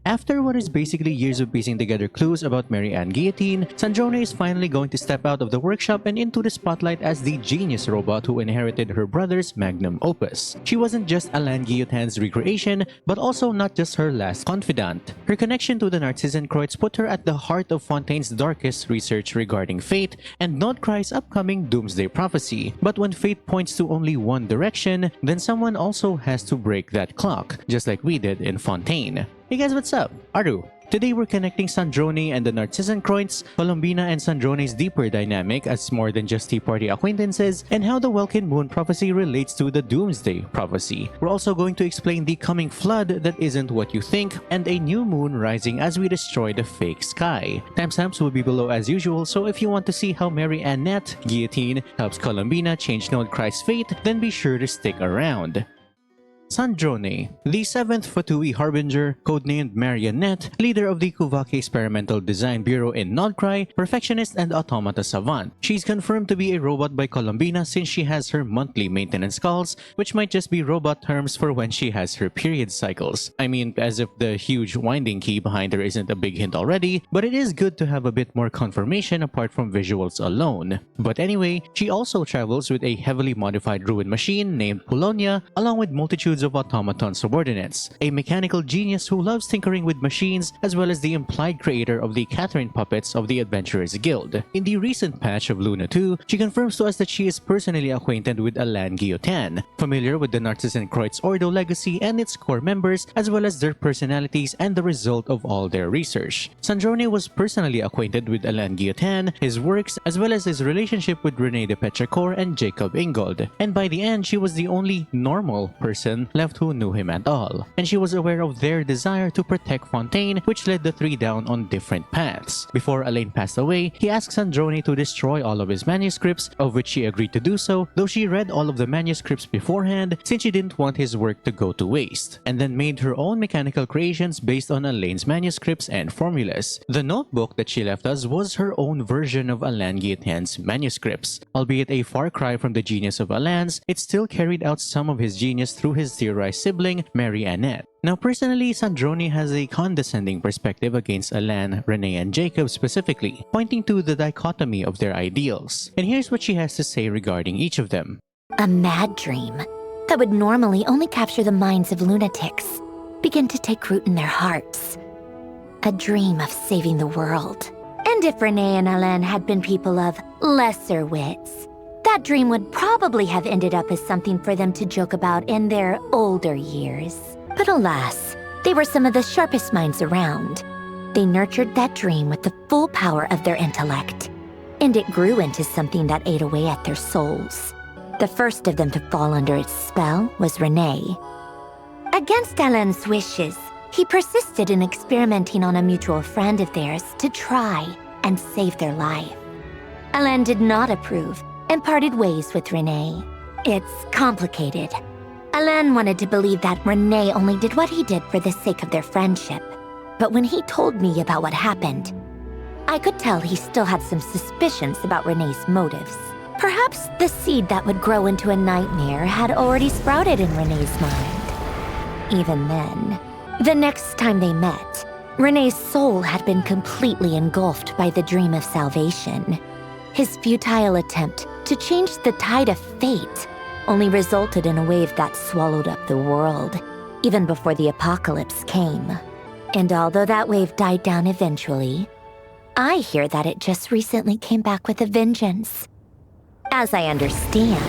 After what is basically years of piecing together clues about Mary-Ann-Guillotine, Sandrone is finally going to step out of the workshop and into the spotlight as the genius robot who inherited her brother's Magnum Opus. She wasn't just Alain Guillotine's recreation, but also not just her last confidant. Her connection to the Narcissenkruez put her at the heart of Fontaine's darkest research regarding fate and Notcry's upcoming Doomsday prophecy. But when fate points to only one direction, then someone also has to break that clock, just like we did in Fontaine. Hey guys, what's up? Aru. Today we're connecting Sandrone and the Narcissenkruez, Colombina and Sandrone's deeper dynamic as more than just Tea Party acquaintances, and how the Welkin moon prophecy relates to the Doomsday prophecy. We're also going to explain the coming flood that isn't what you think, and a new moon rising as we destroy the fake sky. Timestamps will be below as usual, so if you want to see how Mary-Ann-Ette, Guillotine, helps Colombina change Notcry's fate, then be sure to stick around. Sandrone, the 7th Fatui Harbinger, codenamed Mary-Ann-Ette, leader of the Kuvaki Experimental Design Bureau in Notcry, perfectionist and automata savant. She's confirmed to be a robot by Colombina since she has her monthly maintenance calls, which might just be robot terms for when she has her period cycles. I mean, as if the huge winding key behind her isn't a big hint already, but it is good to have a bit more confirmation apart from visuals alone. But anyway, she also travels with a heavily modified ruin machine named Polonia, along with multitudes of automaton subordinates, a mechanical genius who loves tinkering with machines, as well as the implied creator of the Catherine puppets of the Adventurers Guild. In the recent patch of Luna 2, she confirms to us that she is personally acquainted with Alain Guillotin, familiar with the Narcissenkruez Ordo legacy and its core members, as well as their personalities and the result of all their research. Sandrone was personally acquainted with Alain Guillotin, his works, as well as his relationship with René de Petrichor and Jacob Ingold, and by the end she was the only normal person left who knew him at all, and she was aware of their desire to protect Fontaine, which led the three down on different paths. Before Alain passed away, he asked Sandrone to destroy all of his manuscripts, of which she agreed to do so, though she read all of the manuscripts beforehand since she didn't want his work to go to waste, and then made her own mechanical creations based on Alain's manuscripts and formulas. The notebook that she left us was her own version of Alain Guillotin's manuscripts. Albeit a far cry from the genius of Alain's, it still carried out some of his genius through his theorized sibling, Mary-Ann-Ette. Now personally, Sandrone has a condescending perspective against Alain, René, and Jacob specifically, pointing to the dichotomy of their ideals. And here's what she has to say regarding each of them. A mad dream that would normally only capture the minds of lunatics begin to take root in their hearts. A dream of saving the world. And if René and Alain had been people of lesser wits, that dream would probably have ended up as something for them to joke about in their older years. But alas, they were some of the sharpest minds around. They nurtured that dream with the full power of their intellect, and it grew into something that ate away at their souls. The first of them to fall under its spell was René. Against Alain's wishes, he persisted in experimenting on a mutual friend of theirs to try and save their life. Alain did not approve and parted ways with René. It's complicated. Alain wanted to believe that René only did what he did for the sake of their friendship. But when he told me about what happened, I could tell he still had some suspicions about René's motives. Perhaps the seed that would grow into a nightmare had already sprouted in René's mind. Even then, the next time they met, René's soul had been completely engulfed by the dream of salvation. His futile attempt to change the tide of fate only resulted in a wave that swallowed up the world, even before the apocalypse came. And although that wave died down eventually, I hear that it just recently came back with a vengeance. As I understand,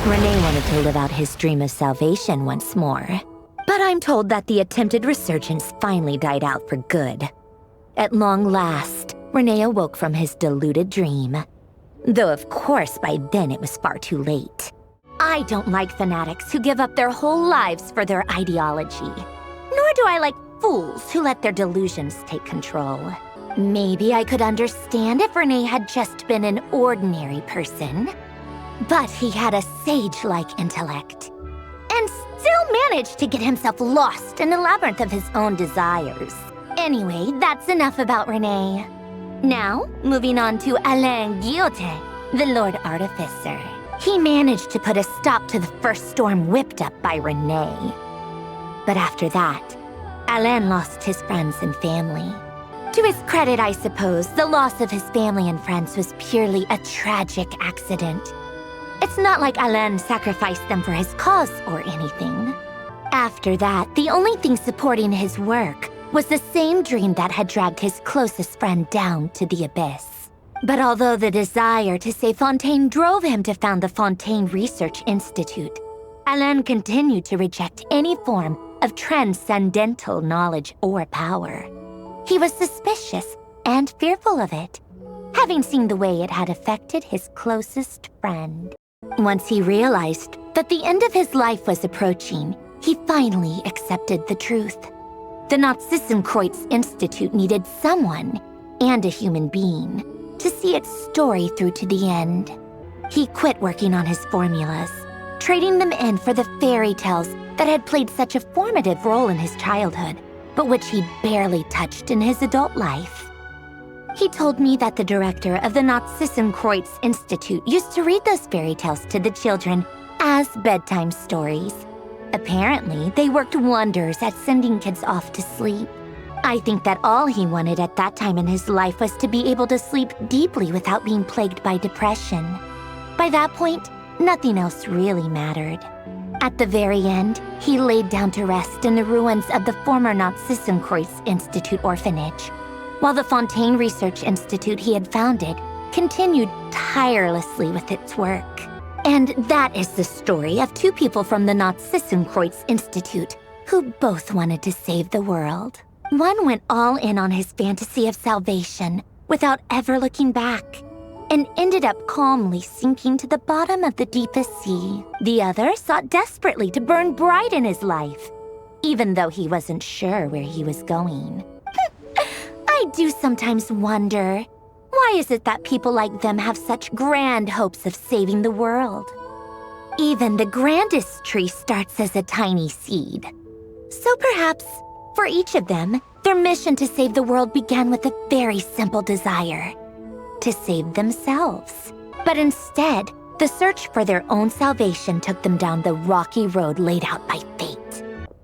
René wanted to live out his dream of salvation once more. But I'm told that the attempted resurgence finally died out for good. At long last, René awoke from his deluded dream. Though of course by then it was far too late. I don't like fanatics who give up their whole lives for their ideology. Nor do I like fools who let their delusions take control. Maybe I could understand if René had just been an ordinary person. But he had a sage-like intellect. And still managed to get himself lost in the labyrinth of his own desires. Anyway, that's enough about René. Now, moving on to Alain Guillotin, the Lord Artificer. He managed to put a stop to the first storm whipped up by René. But after that, Alain lost his friends and family. To his credit, I suppose, the loss of his family and friends was purely a tragic accident. It's not like Alain sacrificed them for his cause or anything. After that, the only thing supporting his work was the same dream that had dragged his closest friend down to the abyss. But although the desire to save Fontaine drove him to found the Fontaine Research Institute, Alain continued to reject any form of transcendental knowledge or power. He was suspicious and fearful of it, having seen the way it had affected his closest friend. Once he realized that the end of his life was approaching, he finally accepted the truth. The Narcissenkruez Institute needed someone, and a human being, to see its story through to the end. He quit working on his formulas, trading them in for the fairy tales that had played such a formative role in his childhood, but which he barely touched in his adult life. He told me that the director of the Narcissenkruez Institute used to read those fairy tales to the children as bedtime stories. Apparently, they worked wonders at sending kids off to sleep. I think that all he wanted at that time in his life was to be able to sleep deeply without being plagued by depression. By that point, nothing else really mattered. At the very end, he laid down to rest in the ruins of the former Narcissenkruez Institute orphanage, while the Fontaine Research Institute he had founded continued tirelessly with its work. And that is the story of two people from the Narcissenkruez Institute who both wanted to save the world. One went all in on his fantasy of salvation without ever looking back, and ended up calmly sinking to the bottom of the deepest sea. The other sought desperately to burn bright in his life, even though he wasn't sure where he was going. I do sometimes wonder, why is it that people like them have such grand hopes of saving the world? Even the grandest tree starts as a tiny seed. So perhaps, for each of them, their mission to save the world began with a very simple desire: to save themselves. But instead, the search for their own salvation took them down the rocky road laid out by fate.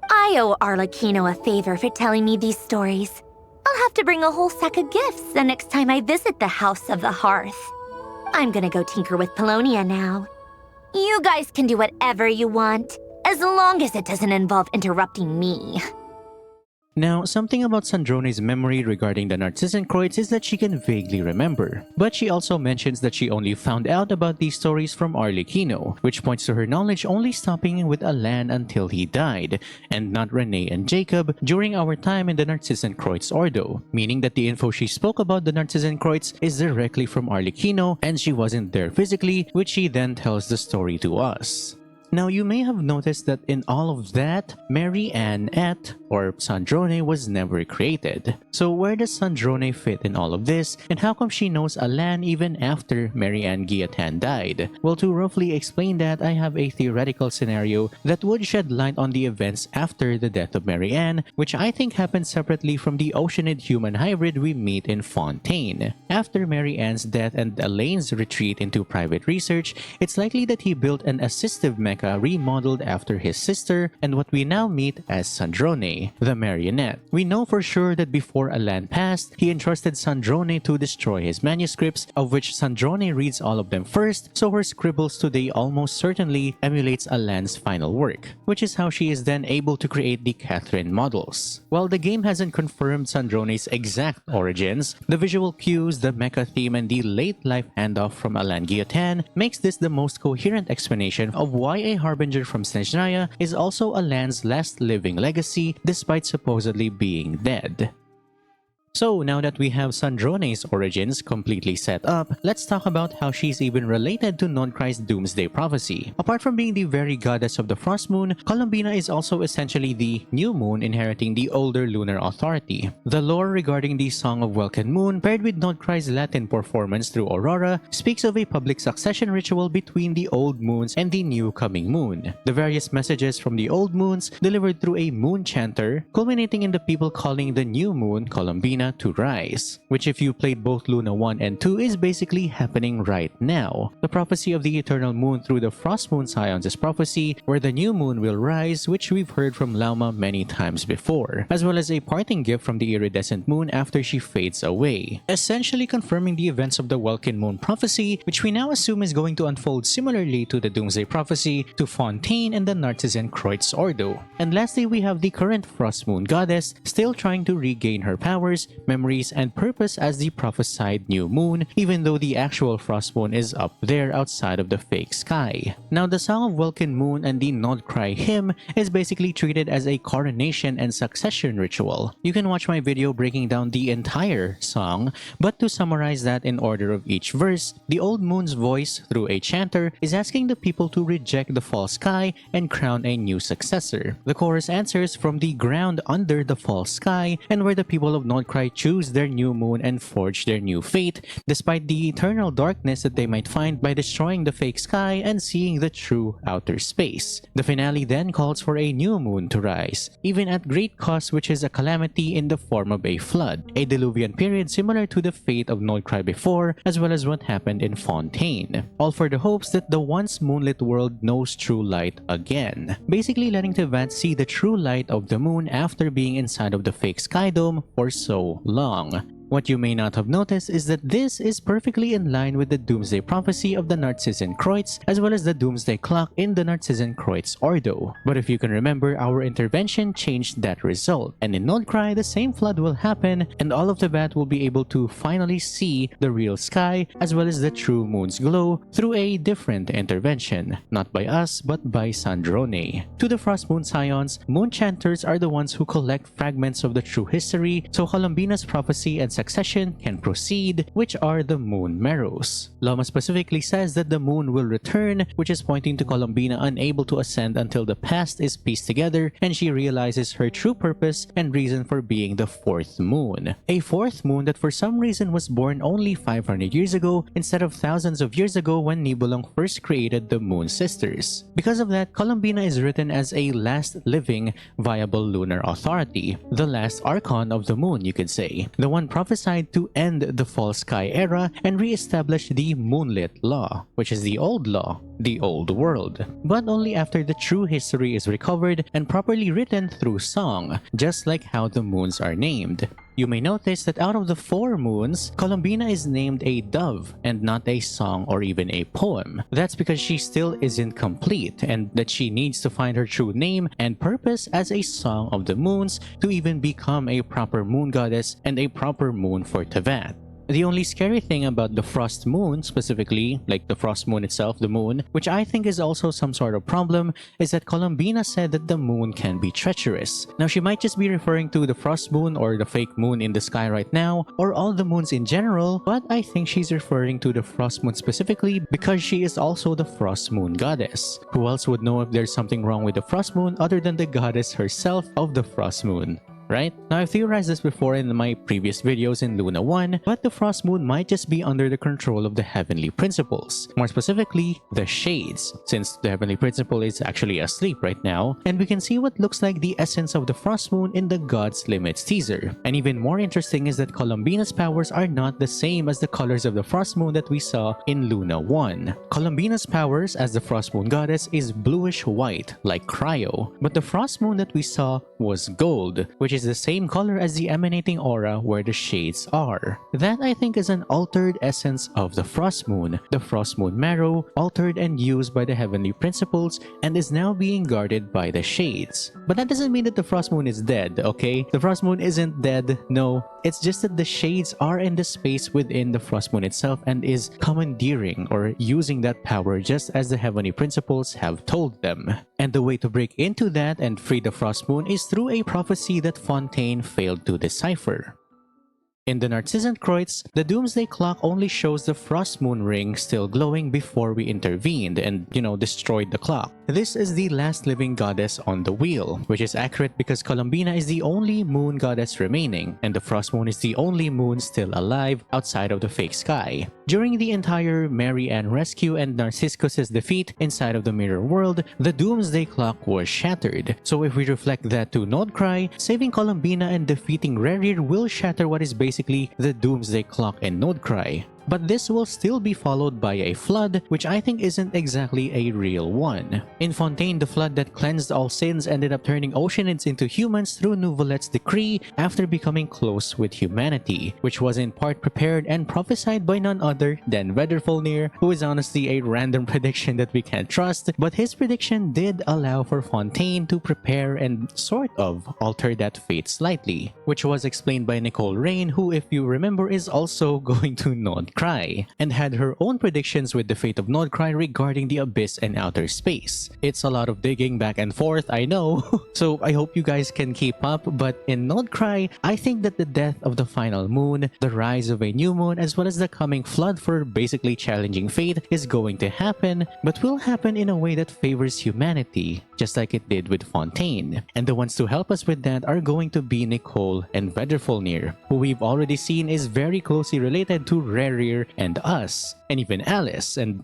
I owe Arlecchino a favor for telling me these stories. I'll have to bring a whole sack of gifts the next time I visit the House of the Hearth. I'm gonna go tinker with Polonia now. You guys can do whatever you want, as long as it doesn't involve interrupting me. Now, something about Sandrone's memory regarding the Narcissenkruez is that she can vaguely remember. But she also mentions that she only found out about these stories from Arlecchino, which points to her knowledge only stopping with Alain until he died, and not Renee and Jacob during our time in the Narcissenkruez Ordo, meaning that the info she spoke about the Narcissenkruez is directly from Arlecchino and she wasn't there physically, which she then tells the story to us. Now, you may have noticed that in all of that, Mary-Ann-Ette, or Sandrone, was never created. So where does Sandrone fit in all of this, and how come she knows Alain even after Mary-Ann-Ette died? Well, to roughly explain that, I have a theoretical scenario that would shed light on the events after the death of Mary-Ann, which I think happened separately from the Oceanid human hybrid we meet in Fontaine. After Mary-Ann's death and Alain's retreat into private research, it's likely that he built an assistive mecha remodeled after his sister and what we now meet as Sandrone, the marionette. We know for sure that before Alain passed, he entrusted Sandrone to destroy his manuscripts, of which Sandrone reads all of them first, so her scribbles today almost certainly emulates Alain's final work, which is how she is then able to create the Catherine models. While the game hasn't confirmed Sandrone's exact origins, the visual cues, the mecha theme, and the late life handoff from Alain Guillotin makes this the most coherent explanation of why a harbinger from Snezhnaya is also Alain's last living legacy despite supposedly being dead. So now that we have Sandrone's origins completely set up, let's talk about how she's even related to Nodcry's Doomsday prophecy. Apart from being the very goddess of the Frost Moon, Columbina is also essentially the new moon inheriting the older lunar authority. The lore regarding the Song of Welkin Moon, paired with Nodcry's Latin performance through Aurora, speaks of a public succession ritual between the old moons and the new coming moon. The various messages from the old moons delivered through a moon chanter, culminating in the people calling the new moon Columbina Columbina to rise, which if you played both Luna 1 and 2 is basically happening right now. The prophecy of the eternal moon through the Frost Moon Scions' prophecy, where the new moon will rise, which we've heard from Lauma many times before, as well as a parting gift from the iridescent moon after she fades away, essentially confirming the events of the Welkin moon prophecy, which we now assume is going to unfold similarly to the Doomsday prophecy to Fontaine and the Narcissenkruez Ordo. And lastly, we have the current Frost Moon goddess still trying to regain her powers, memories, and purpose as the prophesied new moon, even though the actual Frost Moon is up there outside of the fake sky. Now, the Song of Welkin Moon and the Nod Cry hymn is basically treated as a coronation and succession ritual. You can watch my video breaking down the entire song, but to summarize that in order of each verse, the old moon's voice through a chanter is asking the people to reject the false sky and crown a new successor. The chorus answers from the ground under the false sky, and where the people of Nodcry choose their new moon and forge their new fate, despite the eternal darkness that they might find by destroying the fake sky and seeing the true outer space. The finale then calls for a new moon to rise, even at great cost, which is a calamity in the form of a flood, a diluvian period similar to the fate of Nodcry before, as well as what happened in Fontaine. All for the hopes that the once moonlit world knows true light again, basically letting Tevat see the true light of the moon after being inside of the fake sky dome for so long. What you may not have noticed is that this is perfectly in line with the Doomsday prophecy of the Narcissenkruez, as well as the Doomsday clock in the Narcissenkruez Ordo. But if you can remember, our intervention changed that result, and in Nodcry, the same flood will happen, and all of Tevat will be able to finally see the real sky, as well as the true moon's glow, through a different intervention, not by us, but by Sandrone. To the Frost Moon Scions, moon chanters are the ones who collect fragments of the true history, so Columbina's prophecy and succession can proceed, which are the moon marrows. Lauma specifically says that the moon will return, which is pointing to Columbina unable to ascend until the past is pieced together and she realizes her true purpose and reason for being the fourth moon. A fourth moon that for some reason was born only 500 years ago instead of thousands of years ago when Nibelung first created the Moon Sisters. Because of that, Columbina is written as a last living, viable lunar authority, the last archon of the moon, you could say, the one prophesied to end the false sky era and re-establish the moonlit law, which is the old law, the old world, but only after the true history is recovered and properly written through song, just like how the moons are named. You may notice that out of the 4 moons, Columbina is named a dove and not a song or even a poem. That's because she still isn't complete and that she needs to find her true name and purpose as a song of the moons to even become a proper moon goddess and a proper moon for Tevat. The only scary thing about the Frost Moon, specifically, like the Frost Moon itself, the moon, which I think is also some sort of problem, is that Columbina said that the moon can be treacherous. Now, she might just be referring to the Frost Moon or the fake moon in the sky right now, or all the moons in general, but I think she's referring to the Frost Moon specifically because she is also the Frost Moon goddess. Who else would know if there's something wrong with the Frost Moon other than the goddess herself of the Frost Moon? Right? Now, I've theorized this before in my previous videos in Luna 1, but the Frost Moon might just be under the control of the Heavenly Principles. More specifically, the Shades, since the Heavenly Principle is actually asleep right now, and we can see what looks like the essence of the Frost Moon in the God's Limits teaser. And even more interesting is that Columbina's powers are not the same as the colors of the Frost Moon that we saw in Luna 1. Columbina's powers as the Frost Moon goddess is bluish-white, like cryo, but the Frost Moon that we saw was gold, which is the same color as the emanating aura where the shades are. That, I think, is an altered essence of the Frost Moon marrow, altered and used by the Heavenly Principles, and is now being guarded by the shades. But that doesn't mean that the Frost Moon is dead, okay? The Frost Moon isn't dead, no. It's just that the shades are in the space within the Frost Moon itself and is commandeering or using that power just as the Heavenly Principles have told them. And the way to break into that and free the Frost Moon is through a prophecy that Fontaine failed to decipher. In the Narcissenkruez, the Doomsday clock only shows the frost moon ring still glowing before we intervened and, destroyed the clock. This is the last living goddess on the wheel, which is accurate because Columbina is the only moon goddess remaining, and the frost moon is the only moon still alive outside of the fake sky. During the entire Mary-Ann rescue and Narcissenkruez's defeat inside of the mirror world, the Doomsday clock was shattered. So if we reflect that to Nodcry, saving Columbina and defeating Rerir will shatter what is basically the Doomsday clock in Nodcry. But this will still be followed by a flood, which I think isn't exactly a real one. In Fontaine, the flood that cleansed all sins ended up turning Oceanids into humans through Nouvelette's decree after becoming close with humanity, which was in part prepared and prophesied by none other than Vedderfolnir, who is honestly a random prediction that we can't trust, but his prediction did allow for Fontaine to prepare and sort of alter that fate slightly, which was explained by Nicole Rain, who, if you remember, is also going to Nodcry, and had her own predictions with the fate of Nodcry regarding the abyss and outer space. It's a lot of digging back and forth, I know, so I hope you guys can keep up, but in Nodcry, I think that the death of the final moon, the rise of a new moon, as well as the coming flood for basically challenging fate is going to happen, but will happen in a way that favors humanity, just like it did with Fontaine. And the ones to help us with that are going to be Nicole and Vedderfolnir, who we've already seen is very closely related to Rerir and us, and even Alice, and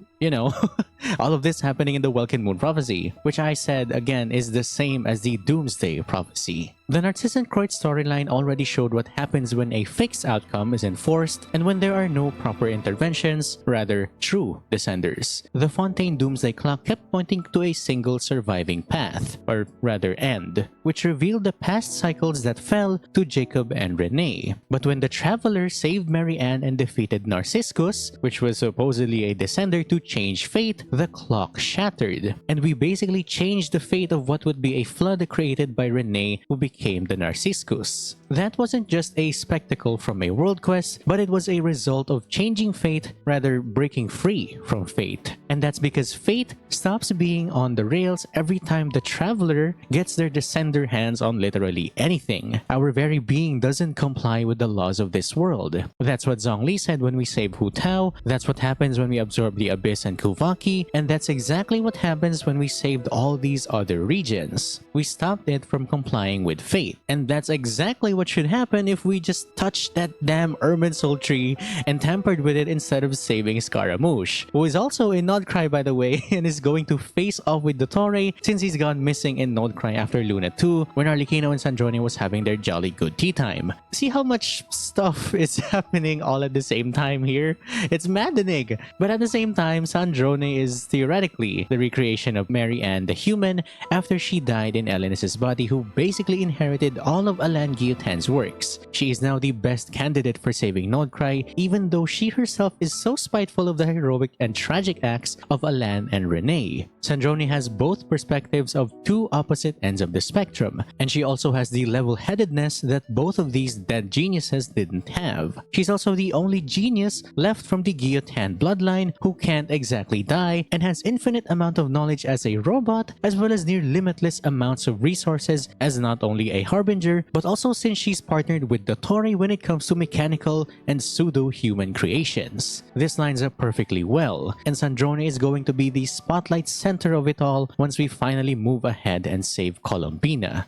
all of this happening in the Welkin Moon Prophecy, which I said again is the same as the Doomsday Prophecy. The Narcissenkruez storyline already showed what happens when a fixed outcome is enforced and when there are no proper interventions, rather true descenders. The Fontaine Doomsday clock kept pointing to a single surviving path, or rather end, which revealed the past cycles that fell to Jacob and Renee. But when the Traveler saved Mary-Ann and defeated Narcissenkruez, which was supposedly a descender to change fate, the clock shattered, and we basically changed the fate of what would be a flood created by Renee, who became the Narcissenkruez. That wasn't just a spectacle from a world quest, but it was a result of changing fate, rather breaking free from fate. And that's because fate stops being on the rails every time the Traveler gets their descender hands on literally anything. Our very being doesn't comply with the laws of this world. That's what Zhongli said when we saved Hu Tao, that's what happens when we absorb the Abyss and Kuvaki, and that's exactly what happens when we saved all these other regions. We stopped it from complying with fate, and that's exactly what should happen if we just touched that damn Ermine Soul Tree and tampered with it instead of saving Scaramouche, who is also in Nodcry by the way, and is going to face off with Dottore since he's gone missing in Nodcry after Luna 2 when Arlecchino and Sandrone was having their jolly good tea time. See how much stuff is happening all at the same time here? It's maddening! But at the same time, Sandrone is theoretically the recreation of Mary-Ann the human after she died in Elenis's body, who basically inherited all of Alain Guillotin's works. She is now the best candidate for saving Nodcry, even though she herself is so spiteful of the heroic and tragic acts of Alain and Renee. Sandrone has both perspectives of two opposite ends of the spectrum, and she also has the level-headedness that both of these dead geniuses didn't have. She's also the only genius left from the Guillotin bloodline who can't exactly die and has infinite amount of knowledge as a robot, as well as near limitless amounts of resources as not only a harbinger, but also since she's partnered with Dottore when it comes to mechanical and pseudo-human creations. This lines up perfectly well, and Sandrone is going to be the spotlight center of it all once we finally move ahead and save Columbina.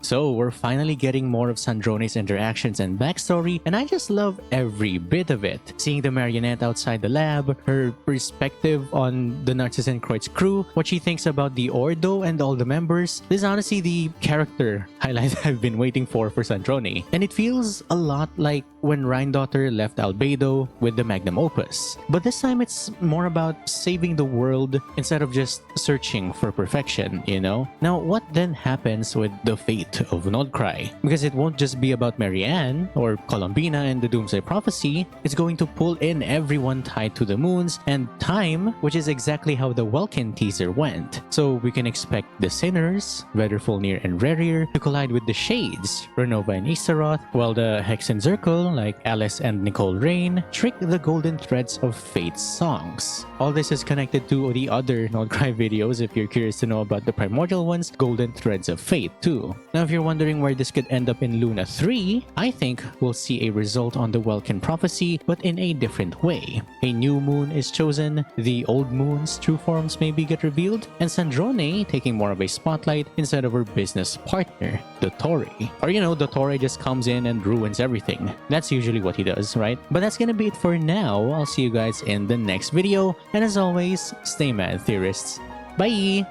So we're finally getting more of Sandrone's interactions and backstory, and I just love every bit of it. Seeing the Mary-Ann-Ette outside the lab, her perspective on the Narcissenkruez crew, what she thinks about the Ordo and all the members. This is honestly the character highlight I've been waiting for Sandrone. And it feels a lot like when Rhine-Daughter left Albedo with the Magnum Opus. But this time it's more about saving the world instead of just searching for perfection, Now, what then happens with the fate of Nodcry? Because it won't just be about Mary-Ann or Columbina and the Doomsday Prophecy, it's going to pull in everyone tied to the moons and time, which is exactly how the Welkin teaser went. So we can expect the Sinners, Vedderfolnir and Rerir, to collide with the Shades, Renova and Istaroth, while the Hexen Circle like Alice and Nicole Rain, trick the golden threads of Fate's songs. All this is connected to the other Not Cry videos if you're curious to know about the primordial ones, Golden Threads of Fate too. Now if you're wondering where this could end up in Luna 3, I think we'll see a result on the Welkin prophecy, but in a different way. A new moon is chosen, the old moon's true forms maybe get revealed, and Sandrone taking more of a spotlight instead of her business partner, Dottore. Or you know, Dottore just comes in and ruins everything. That's usually what he does, right? But that's gonna be it for now. I'll see you guys in the next video, and as always, stay mad, theorists. Bye!